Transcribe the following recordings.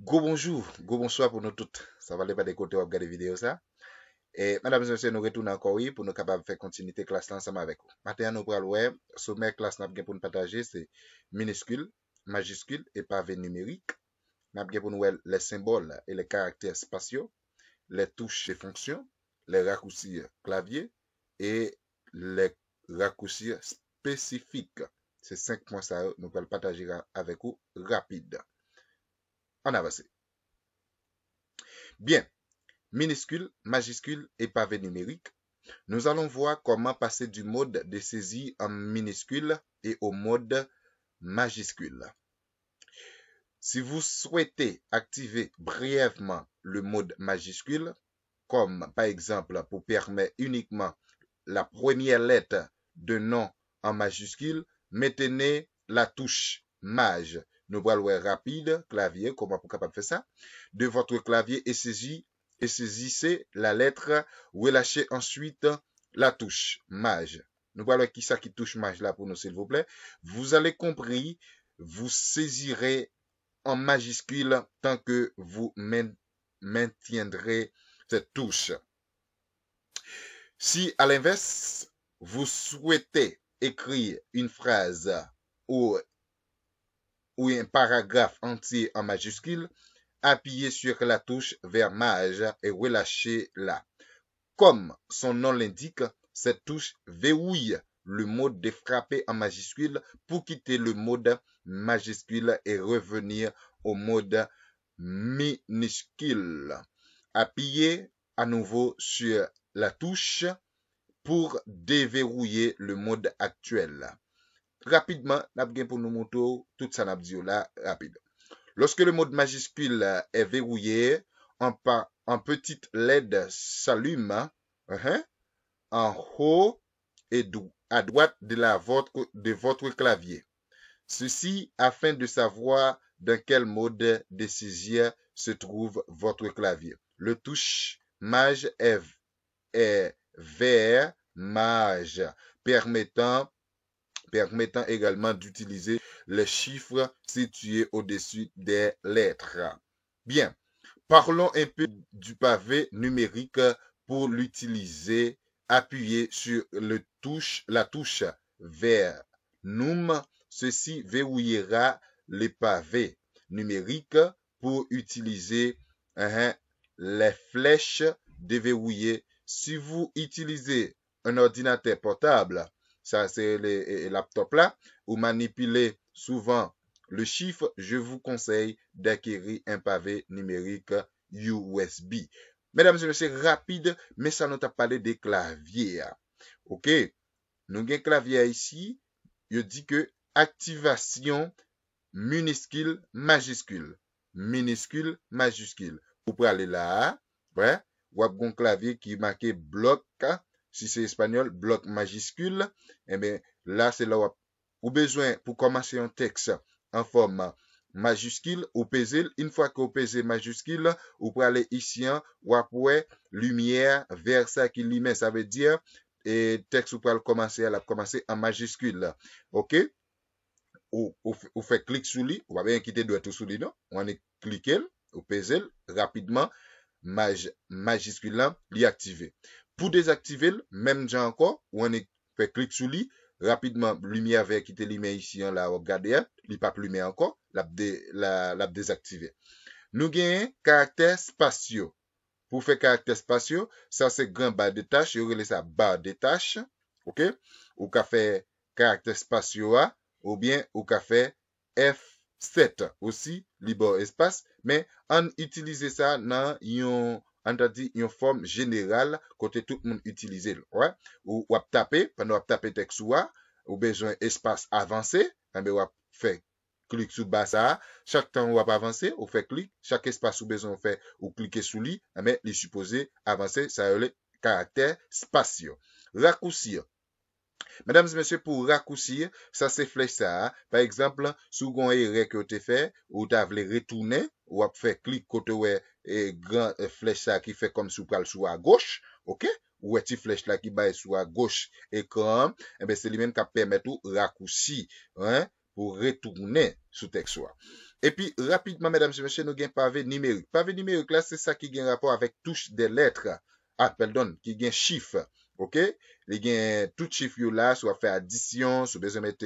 Go bonjour, go bonsoir pour nous toutes. Ça va aller pas des côtés, on va regarder vidéo ça. Et mesdames et messieurs, nous retournons encore oui, pour nous capables de faire continuité classe là ensemble avec vous. Maintenant, nous allons voir, sommaire classe n'a pour nous partager, c'est minuscule, majuscule et pavé numérique. Nous avons pour nous voir les symboles et les caractères spatiaux, les touches et fonctions, les raccourcis clavier et les raccourcis spécifiques. C'est 5 points ça, nous allons partager avec vous rapide. En avance. Bien. Minuscule, majuscule et pavé numérique, nous allons voir comment passer du mode de saisie en minuscule et au mode majuscule. Si vous souhaitez activer brièvement le mode majuscule, comme par exemple pour permettre uniquement la première lettre de nom en majuscule, maintenez la touche maj. Nous allons voir rapide, clavier, comment pour capable faire ça, de votre clavier et saisissez la lettre, relâchez ensuite la touche maj. Nous voyons qui ça qui touche maj là pour nous, s'il vous plaît. Vous allez compris, vous saisirez en majuscule tant que vous maintiendrez cette touche. Si à l'inverse, vous souhaitez écrire une phrase ou un paragraphe entier en majuscule, appuyez sur la touche vers maj et relâchez-la. Comme son nom l'indique, cette touche verrouille le mode de frapper en majuscule pour quitter le mode majuscule et revenir au mode minuscule. Appuyez à nouveau sur la touche pour déverrouiller le mode actuel. Rapidement, nous pour nous montrer tout ça là rapide. Lorsque le mode majuscule est verrouillé, en petite LED s'allume en haut et à droite de votre clavier. Ceci afin de savoir dans quel mode de saisie se trouve votre clavier. Le touche maj est vert maj, permettant également d'utiliser les chiffres situés au-dessus des lettres. Bien, parlons un peu du pavé numérique. Pour l'utiliser. Appuyez sur la touche vers num. Ceci verrouillera les pavés numériques. Pour utiliser les flèches déverrouillées. Si vous utilisez un ordinateur portable, ça c'est les laptops là, ou manipulez souvent le chiffre, je vous conseille d'acquérir un pavé numérique USB. Mesdames et messieurs, rapide, mais ça nous a parlé des claviers. OK? Nous avons un clavier ici, je dis que activation minuscule, majuscule. Minuscule, majuscule. Vous pouvez aller là, ouais, vous avez un clavier qui est marqué bloc, si c'est espagnol, bloc majuscule, et bien là, c'est là où vous avez besoin pour commencer un texte en forme majuscule, ou pesez, une fois que vous pesez majuscule, vous pouvez aller ici, ou après, lumière, vers ça qui lui met, ça veut dire, et texte, vous pouvez commencer en majuscule. OK? Ou fait clic sur lui, ou pas bien quitter doit tout sur lui, non? On est cliqué, ou pesez rapidement, majuscule là, l'y activer. Pour désactiver, même genre encore, on est fait clic sur lui, rapidement, lumière vert qui te lui met ici, là, regardez, il pas plus met encore, l'a désactiver. Nous gagnons caractères spatiaux. Pour faire caractères spatiaux, ça c'est grand barre de tâches, il relève ça barre de tâches, OK? Ou qu'a fait caractères spatiaux, ou bien ou qu'a fait F7 aussi, libre espace, mais on utilise ça dans une forme générale côté tout le monde utilise, ouais? Ou taper, pendant taper texte ou besoin espace avancé, on va faire clic sur bas ça, chaque temps ou avancer, ou fait clic, chaque espace ou besoin fait ou cliquer sur lui, mais les supposés avancer, ça a le caractère spatiaux. Raccourcir. Mesdames et messieurs, pour raccourcir, ça c'est flèche ça. Par exemple, sous un erreur que tu fait, ou tu voulu retourner, ou fait clic côté et grand flèche ça qui fait comme sous pral sur à gauche, OK? Ou petit flèche là qui baille sur à gauche écran, c'est lui-même qui permet tout raccourci, hein, pour retourner sous texte. Et puis, rapidement, mesdames et messieurs, nous avons pavé numérique. Pavé numérique, là, c'est ça qui a un rapport avec touche des lettres. Ah, pardon, qui a un chiffre. OK? Il y a tout chiffre là, soit fait addition, soit besoin mettre,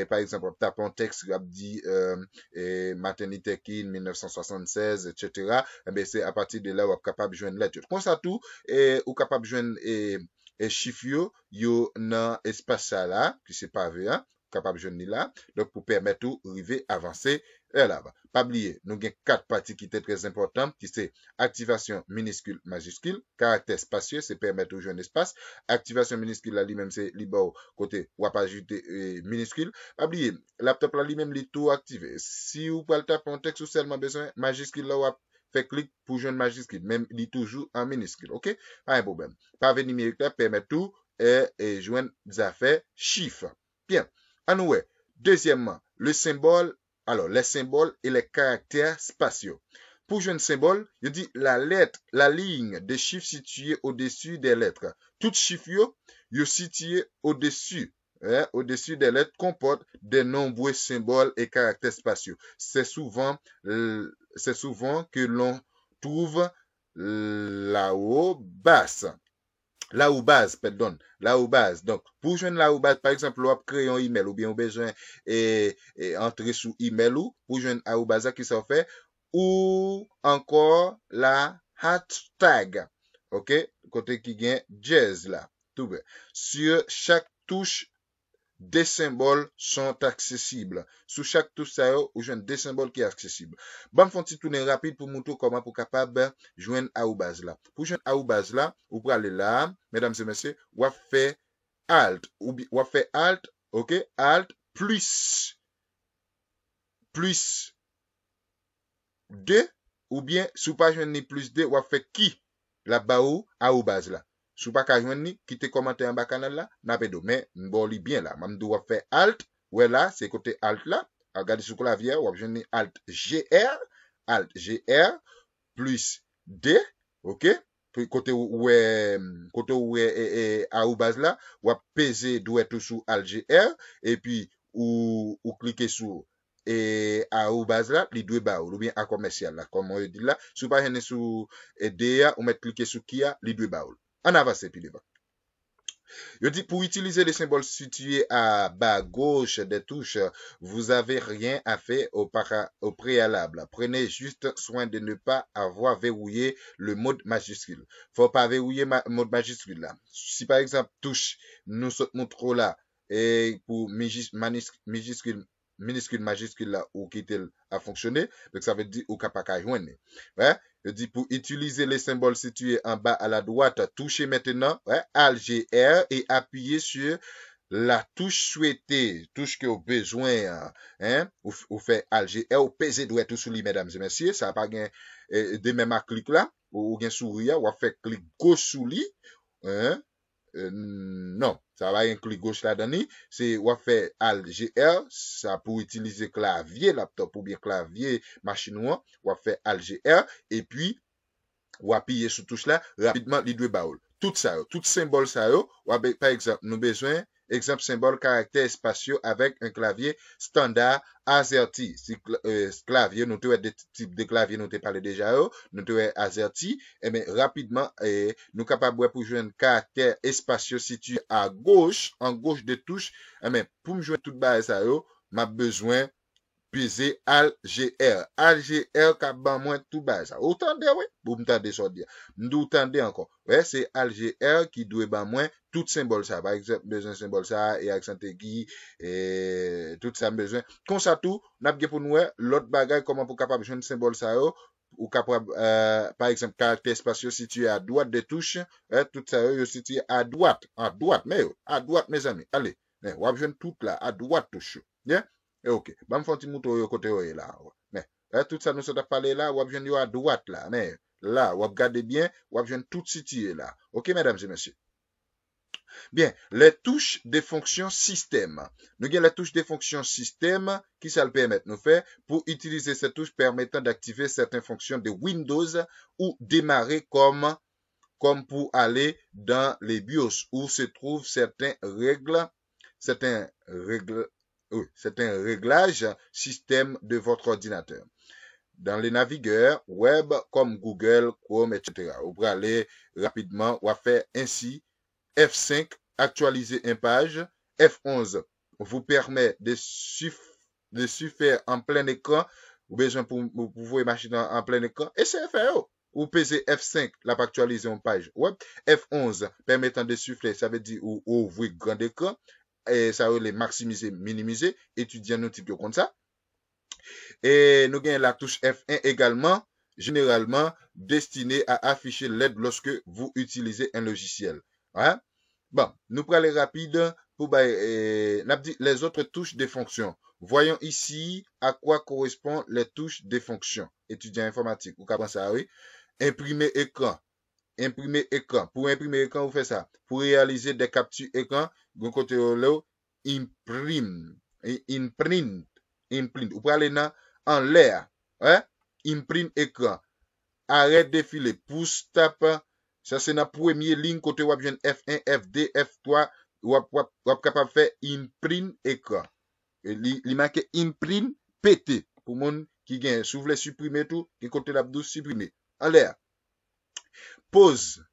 par exemple, on tape un texte qui dit maternité kin 1976, etc. Eh bien, c'est à partir de là, on est capable de joindre lettre. Comme ça, tout, ou capable de joindre et chiffre yo dans espace là, qui c'est pavé, hein? Capable de joindre là. Donc, pour permettre tout, arriver, avancer, et là, pas oublier, nous avons 4 parties qui étaient très importantes, qui c'est activation minuscule, majuscule, caractère spacieux, c'est permettre de joindre espace, activation minuscule là lui-même c'est libre côté ou pas ajouter minuscule. Pas oublier, laptop là lui-même il tout activé. Si vous pouvez taper un texte ou seulement besoin majuscule là ou fait clic pour joindre majuscule, même il est toujours en minuscule, OK? Pas un problème. Pavé numérique là permet tout et joindre des affaires chiffres. Bien. À nous, deuxièmement, le symbole, alors les symboles et les caractères spatiaux. Pour jouer un symbole, je dis la lettre, la ligne des chiffres situés au-dessus des lettres. Tout chiffre yo situé au-dessus, au-dessus des lettres comporte de nombreux symboles et caractères spatiaux. C'est souvent que l'on trouve là-haut basse. Là où base, pardon, là où base. Donc, pour joindre là où base, par exemple, on créer un email ou bien on besoin et entrer sous email ou pour joindre là où base, qui ça fait ou encore la hashtag. OK? Côté qui gagne jazz là. Tout bien. Sur chaque touche des symboles sont accessibles. Sous chaque touche ça ou joindre des symboles qui est accessible. Bon, font petit tourner rapide pour montrer comment pour capable joindre à ou base là. Pour joindre à ou base là, vous pouvez aller là, mesdames et messieurs, ou faire alt ou faire alt, OK? Alt plus 2 ou bien sous pas joindre ni plus 2 ou faire qui là-bas ou à ou base là. Sous pas ka joindre ni, quittez commentaire en bas canal là, n'a pas de mais m'boli bien là. M'm doit faire alt, ouais là, c'est côté alt là. Regardez sur clavier, ou joindre alt GR plus D, OK? Puis côté où est à ou base là, ou peser doit tout sous alt GR et puis ou cliquer sur et à ou base là, les deux bas ou bien à commercial là, comme on dit là, sous pas sous DA ou mettre cliquer sur Kia, les deux bas. En avance puis devant. Je dis pour utiliser les symboles situés à bas gauche des touches, vous avez rien à faire au préalable. Prenez juste soin de ne pas avoir verrouillé le mode majuscule. Faut pas verrouiller mode majuscule là. Si par exemple touche nous montrons là et pour minuscule majuscule là ou quitter à fonctionner, donc ça veut dire ou capable à joindre. Ouais? Je dis pour utiliser les symboles situés en bas à la droite, touchez maintenant Alt GR et appuyez sur la touche souhaitée, touche que vous avez besoin, ou fait Alt GR ou pesez doigt tout sur lui, mesdames et messieurs, ça n'a pas de même à clic là, ou bien souris, ou fait clic gauche sur lui, hein, non, ça va un clic gauche là-dedans, c'est ou fait Alt GR, ça pour utiliser clavier laptop ou bien clavier machine ou fait Alt GR et puis ou appuyer sur touche là rapidement les deux baoul. Tout ça, tout symbole ça ou par exemple, nous besoin exemple symbole caractère spatiaux avec un clavier standard AZERTY. Si clavier nous avons des types de clavier nous avons parlé déjà nous avons AZERTY et mais rapidement nous capables pour jouer un caractère spatiaux situé à gauche en gauche de touche mais pour me jouer toute base ça m'a besoin peser Alt GR. Alt GR ka ban moins tout bas ça. Ou tande oui, vous m'tendez ça dire. M'dou tande encore. Ouais, c'est Alt GR qui doit ban moins tout symbole ça. Par exemple, besoin symbole ça et accent aigu et tout ça besoin. Comme ça tout, n'a pour nous l'autre bagage comment pour capable joindre symbole ça ou capable par exemple caractère spatiaux situé à droite des touches, tout ça situé à droite, mais à droite mes amis. Allez, on va joindre tout là à droite touche. Bien? Ok, ba m fon ti mouto yo kote yo e la. Mais, tout ça nous a parlé là, wap jwen yo à droite là. Mais, là, wap gade bien, wap jwen tout situé là. Ok, mesdames et messieurs. Bien, les touches des fonctions système. Nous avons les touches des fonctions système qui ça le permet nous faire pour utiliser ces touches permettant d'activer certaines fonctions de Windows ou démarrer comme pour aller dans les BIOS où se trouvent certaines règles c'est un réglage système de votre ordinateur. Dans les navigueurs web comme Google, Chrome, etc. Vous pouvez aller rapidement, ou faire ainsi F5, actualiser une page. F11 vous permet de suffire en plein écran. Vous avez besoin pour vous imaginer en plein écran. Et c'est fait. Ou pesez F5, là pour actualiser une page web. F11 permettant de souffler, ça veut dire ouvrir grand écran. Et ça veut les maximiser, minimiser. Étudier un type comme ça. Et nous avons la touche F1 également, généralement destinée à afficher l'aide lorsque vous utilisez un logiciel. Hein? Bon, nous prenons les rapides pour les autres touches des fonctions. Voyons ici à quoi correspondent les touches des fonctions. Étudiant informatique, vous comprenez ça, oui? Imprimer écran. Imprimer écran. Pour imprimer écran, vous faites ça. Pour réaliser des captures écran, vous côté là, imprime. Imprint. Vous pouvez aller en l'air. Hein? Imprint écran. Arrête défiler. Pouce, tape. Ça, c'est la première ligne côté web F1, F2, F3. Vous êtes capable de faire imprint écran. Il marque imprint PT. Pour monde qui gagne. Si vous voulez supprimer tout, qui côté l'abdou supprimer. En l'air. Pause.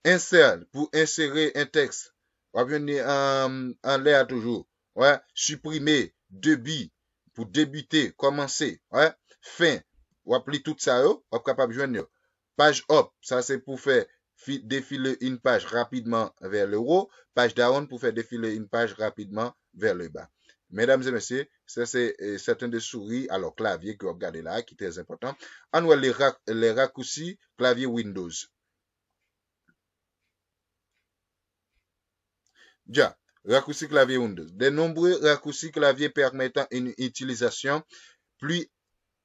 Insert. Pour insérer un texte. Vous venir en l'air toujours. Ouais. Supprimer. Débit. Pour débuter, commencer, ouais, fin, ou appeler tout ça, vous êtes capable de joindre. Page up, ça c'est pour faire défiler une page rapidement vers le haut. Page down pour faire défiler une page rapidement vers le bas. Mesdames et messieurs, ça c'est certains des souris, alors clavier que vous regardez là, qui est très important. On voit les raccourcis clavier Windows. Déjà. Raccourci clavier Windows. De nombreux raccourcis clavier permettant une utilisation plus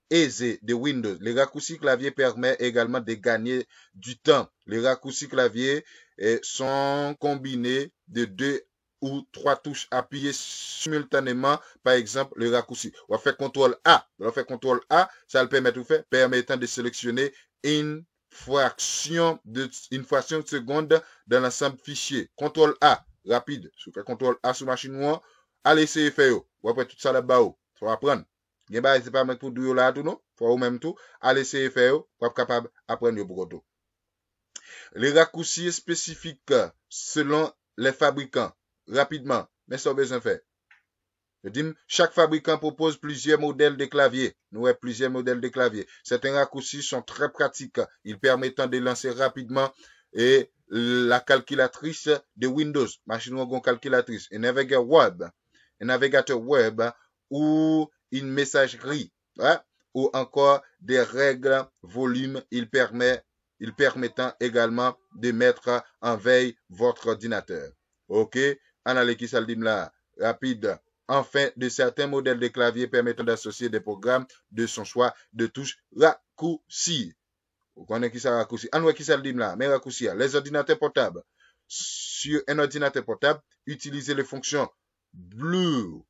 aisée de Windows. Les raccourcis clavier permettent également de gagner du temps. Les raccourcis clavier sont combinés de 2 ou 3 touches appuyées simultanément. Par exemple, le raccourci. On va faire CTRL A. On fait CTRL A, ça le permet de faire, permettant de sélectionner une fraction de seconde dans l'ensemble fichier. CTRL A. Rapide. Si vous faites CTRL A sur machine 1, allez essayer de faire. Ou après tout ça là-bas. Il faut apprendre. Ce n'est pas mettre pour douiller là tout, non? Faut même tout. Allez essayer de faire. Pour être capable d'apprendre pour tout. Les raccourcis spécifiques selon les fabricants. Rapidement. Mais ça, besoin de faire. Je dis, chaque fabricant propose plusieurs modèles de clavier. Nous avons plusieurs modèles de clavier. Certains raccourcis sont très pratiques. Ils permettent de lancer rapidement et la calculatrice de Windows, machine ou calculatrice, un navigateur web ou une messagerie, hein, ou encore des règles volume, il permettant également de mettre en veille votre ordinateur. OK, analyse qui ça le dit là, rapide. Enfin, de certains modèles de clavier permettant d'associer des programmes de son choix de touches raccourcis. Vous connaissez qui ça raccourci? Anoué qui ça le dit là, mais raccourci. Les ordinateurs portables. Sur un ordinateur portable, utilisez les fonctions blues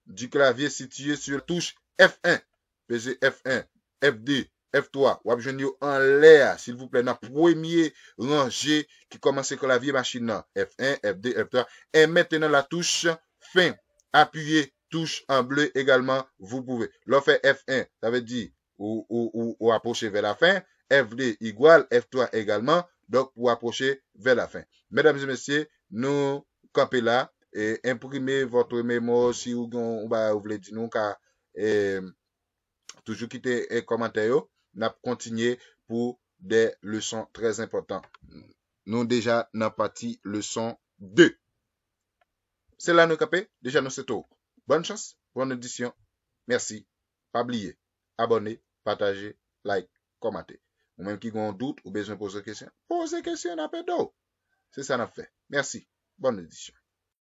du clavier situé sur la touche F1. Pesez F1, F2, F3. Ou abjournez en l'air, s'il vous plaît, dans le premier rangé qui commence avec le clavier machine. F1, F2, F3. Et maintenant la touche fin. Appuyez touche en bleu également, vous pouvez. L'on fait F1, ça veut dire ou approcher vers la fin. F2 égale F3 également. Donc, pour approcher vers la fin. Mesdames et messieurs, nous campez là et imprimez votre mémoire si vous voulez dire nous, car toujours quitter un commentaire. Nous continuer pour des leçons très importantes. Nous déjà dans partie leçon 2. C'est là nous campez. Déjà nous c'est tout. Bonne chance, bonne édition. Merci. Pas oublier, abonnez, partagez, like, commentez. Ou même qui ont un doute ou besoin de poser question, posez question à peu d'eau. C'est ça qu'on a fait. Merci. Bonne édition.